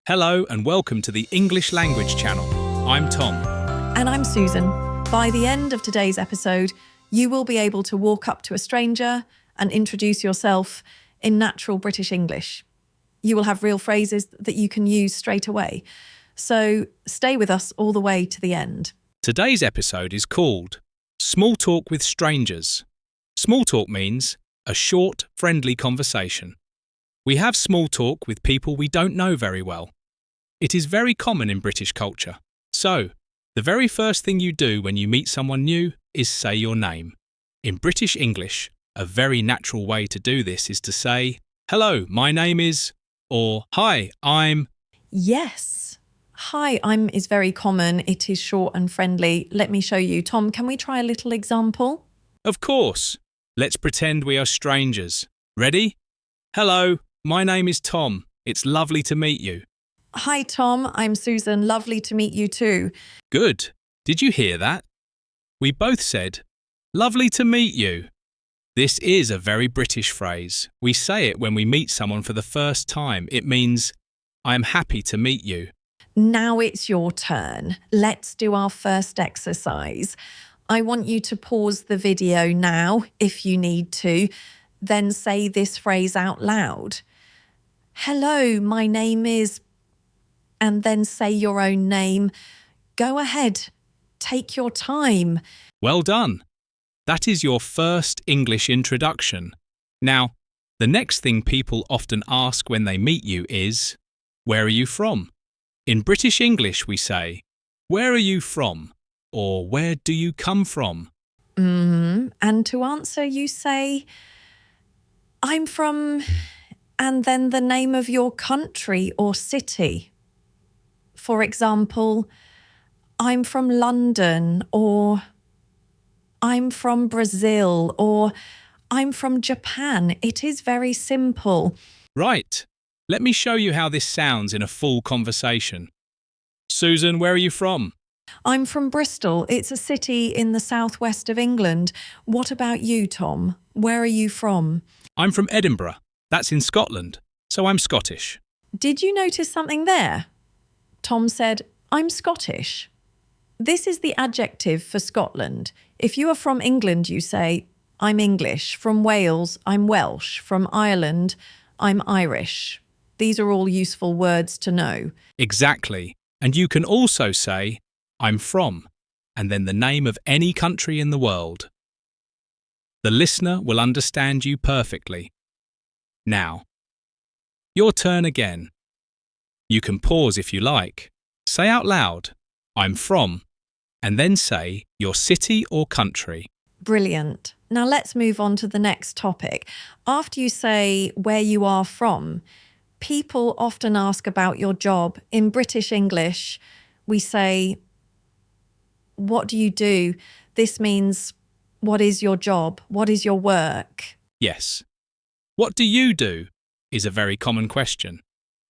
Hello and welcome to the English Language Channel. I'm Tom. And I'm Susan. By the end of today's episode, you will be able to walk up to a stranger and introduce yourself in natural British English. You will have real phrases that you can use straight away. So stay with us all the way to the end. Today's episode is called Small Talk with Strangers. Small talk means a short, friendly conversation. We have small talk with people we don't know very well. It is very common in British culture. So, the very first thing you do when you meet someone new is say your name. In British English, a very natural way to do this is to say, "Hello, my name is," or "Hi, I'm." Yes. Hi, I'm is very common. It is short and friendly. Let me show you. Tom, can we try a little example? Of course. Let's pretend we are strangers. Ready? "Hello, my name is Tom. It's lovely to meet you." Hi, Tom. I'm Susan. Lovely to meet you too. Good. Did you hear that? We both said, "Lovely to meet you." This is a very British phrase. We say it when we meet someone for the first time. It means, "I am happy to meet you." Now it's your turn. Let's do our first exercise. I want you to pause the video now if you need to, then say this phrase out loud. Hello, my name is, and then say your own name. Go ahead, take your time. Well done. That is your first English introduction. Now, the next thing people often ask when they meet you is, "Where are you from?" In British English we say, "Where are you from?" or "Where do you come from?" And to answer, you say, I'm from, and then the name of your country or city. For example, I'm from London, or I'm from Brazil, or I'm from Japan. It is very simple. Right. Let me show you how this sounds in a full conversation. Susan, where are you from? I'm from Bristol. It's a city in the southwest of England. What about you, Tom? Where are you from? I'm from Edinburgh. That's in Scotland, so I'm Scottish. Did you notice something there? Tom said, I'm Scottish. This is the adjective for Scotland. If you are from England, you say, I'm English. From Wales, I'm Welsh. From Ireland, I'm Irish. These are all useful words to know. Exactly. And you can also say, I'm from, and then the name of any country in the world. The listener will understand you perfectly. Now, your turn again. You can pause if you like. Say out loud, I'm from, and then say your city or country. Brilliant. Now let's move on to the next topic. After you say where you are from, people often ask about your job. In British English, we say, what do you do? This means, what is your job? What is your work? Yes. What do you do is a very common question.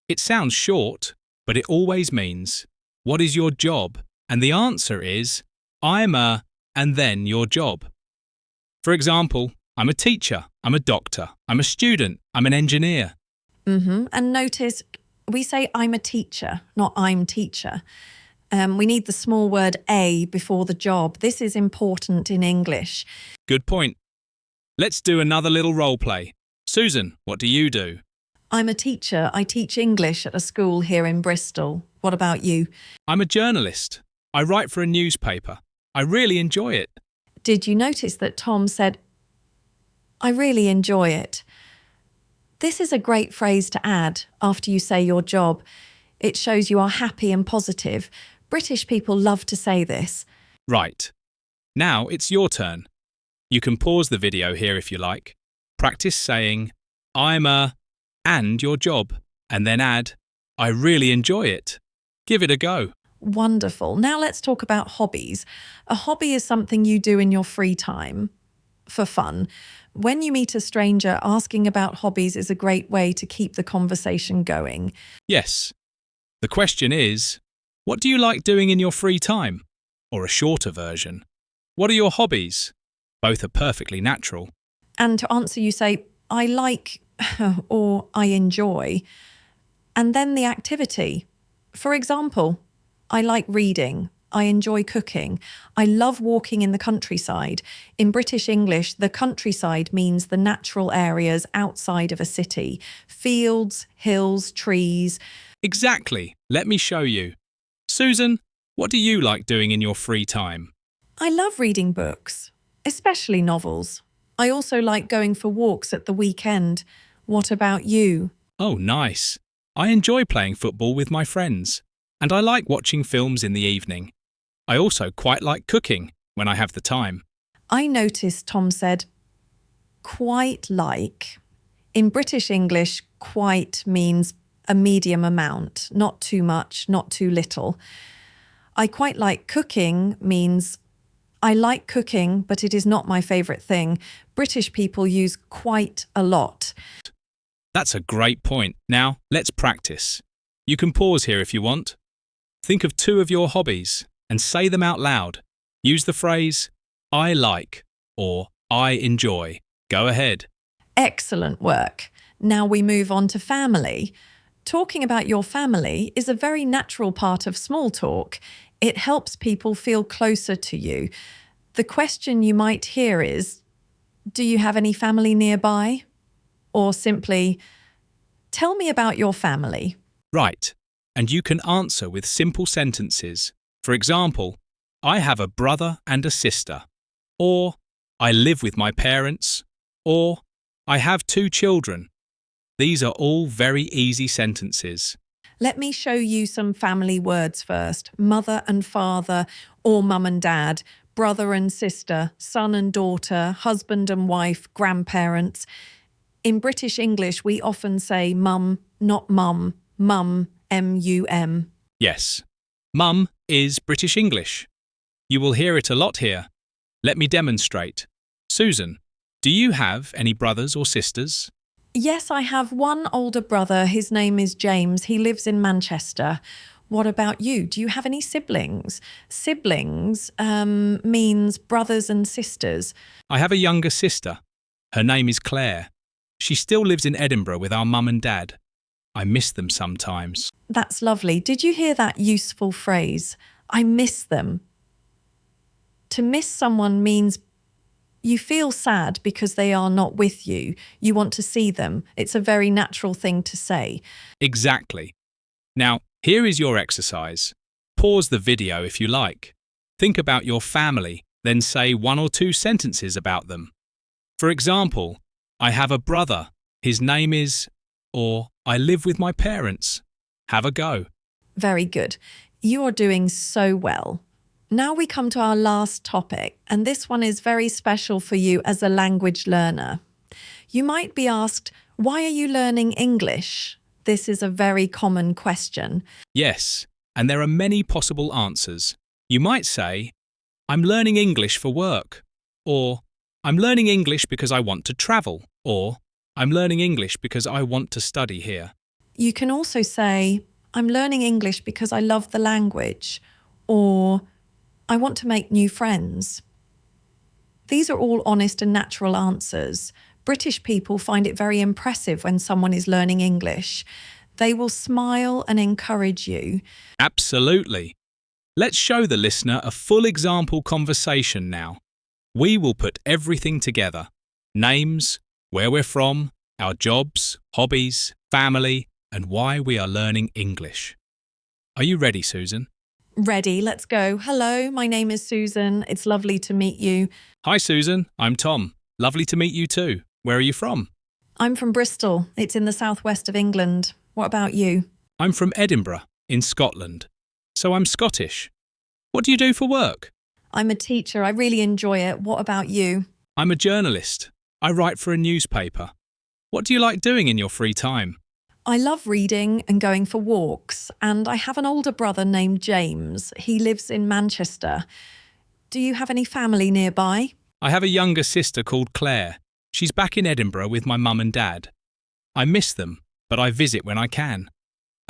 It sounds short, but it always means, what is your job? And the answer is, I'm a, and then your job. For example, I'm a teacher, I'm a doctor, I'm a student, I'm an engineer. And notice, we say I'm a teacher, not I'm teacher. We need the small word a before the job. This is important in English. Good point. Let's do another little role play. Susan, what do you do? I'm a teacher. I teach English at a school here in Bristol. What about you? I'm a journalist. I write for a newspaper. I really enjoy it. Did you notice that Tom said, I really enjoy it? This is a great phrase to add after you say your job. It shows you are happy and positive. British people love to say this. Right. Now it's your turn. You can pause the video here if you like. Practice saying, I'm a, and your job, and then add, I really enjoy it. Give it a go. Wonderful. Now let's talk about hobbies. A hobby is something you do in your free time for fun. When you meet a stranger, asking about hobbies is a great way to keep the conversation going. Yes. The question is, what do you like doing in your free time? Or a shorter version, what are your hobbies? Both are perfectly natural. And to answer, you say, I like or I enjoy. and then the activity. For example, I like reading. I enjoy cooking. I love walking in the countryside. In British English, the countryside means the natural areas outside of a city. Fields, hills, trees. Exactly. Let me show you. Susan, what do you like doing in your free time? I love reading books, especially novels. I also like going for walks at the weekend. What about you? Oh, nice. I enjoy playing football with my friends, and I like watching films in the evening. I also quite like cooking when I have the time. I noticed Tom said, quite like. In British English, quite means a medium amount, not too much, not too little. I quite like cooking means I like cooking, but it is not my favourite thing. British people use quite a lot. That's a great point. Now, let's practice. You can pause here if you want. Think of two of your hobbies and say them out loud. Use the phrase, I like or I enjoy. Go ahead. Excellent work. Now we move on to family. Talking about your family is a very natural part of small talk. It helps people feel closer to you. The question you might hear is, do you have any family nearby? Or simply, tell me about your family. Right. And you can answer with simple sentences. For example, I have a brother and a sister. Or, I live with my parents. Or, I have 2 children. These are all very easy sentences. Let me show you some family words first. Mother and father, or mum and dad, brother and sister, son and daughter, husband and wife, grandparents. In British English, we often say mum, not mum, mum, M-U-M. Yes. Mum is British English. You will hear it a lot here. Let me demonstrate. Susan, do you have any brothers or sisters? Yes, I have one older brother. His name is James. He lives in Manchester. What about you? Do you have any siblings? Siblings means brothers and sisters. I have a younger sister. Her name is Claire. She still lives in Edinburgh with our mum and dad. I miss them sometimes. That's lovely. Did you hear that useful phrase? I miss them. To miss someone means you feel sad because they are not with you. You want to see them. It's a very natural thing to say. Exactly. Now, here is your exercise. Pause the video if you like. Think about your family, then say 1 or 2 sentences about them. For example, I have a brother. His name is, or I live with my parents. Have a go. Very good. You are doing so well. Now we come to our last topic, and this one is very special for you as a language learner. You might be asked, why are you learning English? This is a very common question. Yes, and there are many possible answers. You might say, I'm learning English for work, or I'm learning English because I want to travel, or I'm learning English because I want to study here. You can also say, I'm learning English because I love the language, or I want to make new friends. These are all honest and natural answers. British people find it very impressive when someone is learning English. They will smile and encourage you. Absolutely. Let's show the listener a full example conversation now. We will put everything together. Names, where we're from, our jobs, hobbies, family, and why we are learning English. Are you ready, Susan? Ready, let's go. Hello, my name is Susan. It's lovely to meet you. Hi, Susan. I'm Tom. Lovely to meet you too. Where are you from? I'm from Bristol. It's in the southwest of England. What about you? I'm from Edinburgh, in Scotland. So I'm Scottish. What do you do for work? I'm a teacher. I really enjoy it. What about you? I'm a journalist. I write for a newspaper. What do you like doing in your free time? I love reading and going for walks, and I have an older brother named James. He lives in Manchester. Do you have any family nearby? I have a younger sister called Claire. She's back in Edinburgh with my mum and dad. I miss them, but I visit when I can.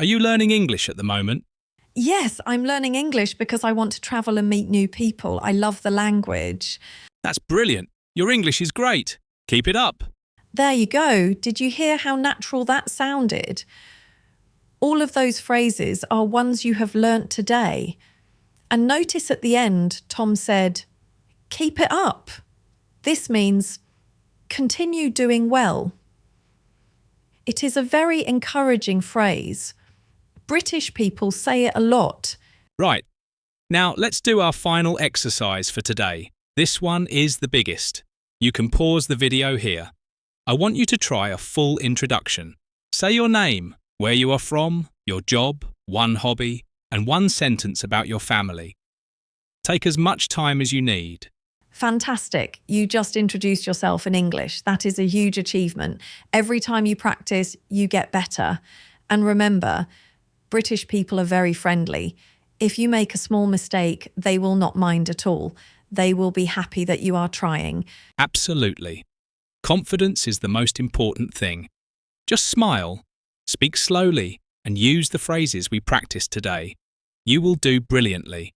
Are you learning English at the moment? Yes, I'm learning English because I want to travel and meet new people. I love the language. That's brilliant. Your English is great. Keep it up. There you go. Did you hear how natural that sounded? All of those phrases are ones you have learnt today. And notice at the end, Tom said, keep it up. This means continue doing well. It is a very encouraging phrase. British people say it a lot. Right. Now let's do our final exercise for today. This one is the biggest. You can pause the video here. I want you to try a full introduction. Say your name, where you are from, your job, one hobby, and one sentence about your family. Take as much time as you need. Fantastic. You just introduced yourself in English. That is a huge achievement. Every time you practice, you get better. And remember, British people are very friendly. If you make a small mistake, they will not mind at all. They will be happy that you are trying. Absolutely. Confidence is the most important thing. Just smile, speak slowly, and use the phrases we practiced today. You will do brilliantly.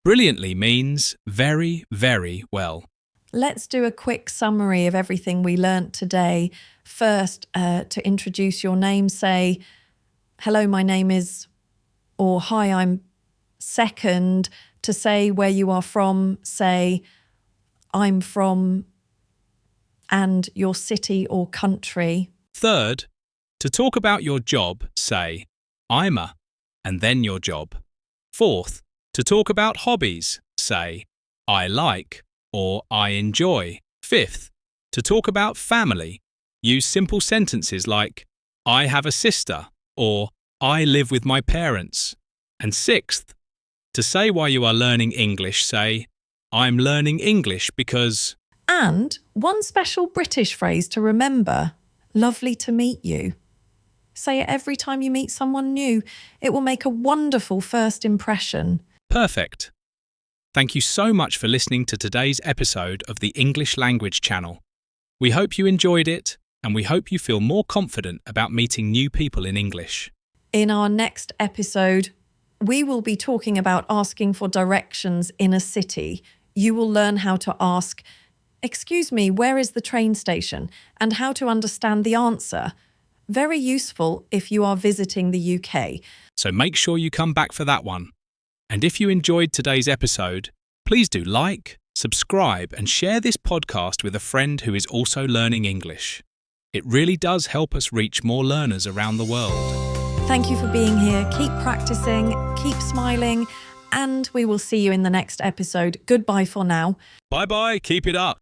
Brilliantly means very, very well. Let's do a quick summary of everything we learnt today. First, to introduce your name, say, hello, my name is, or hi, I'm. Second, to say where you are from, say, I'm from, and your city or country. Third, to talk about your job, say, I'm a, and then your job. Fourth, to talk about hobbies, say, I like or I enjoy. Fifth, to talk about family, use simple sentences like, I have a sister or I live with my parents. And sixth, to say why you are learning English, say, I'm learning English because... And one special British phrase to remember, lovely to meet you. Say it every time you meet someone new. It will make a wonderful first impression. Perfect. Thank you so much for listening to today's episode of the English Language Channel. We hope you enjoyed it, and we hope you feel more confident about meeting new people in English. In our next episode, we will be talking about asking for directions in a city. You will learn how to ask, excuse me, where is the train station? And how to understand the answer. Very useful if you are visiting the UK. So make sure you come back for that one. And if you enjoyed today's episode, please do like, subscribe, and share this podcast with a friend who is also learning English. It really does help us reach more learners around the world. Thank you for being here. Keep practicing, keep smiling, and we will see you in the next episode. Goodbye for now. Bye-bye, keep it up.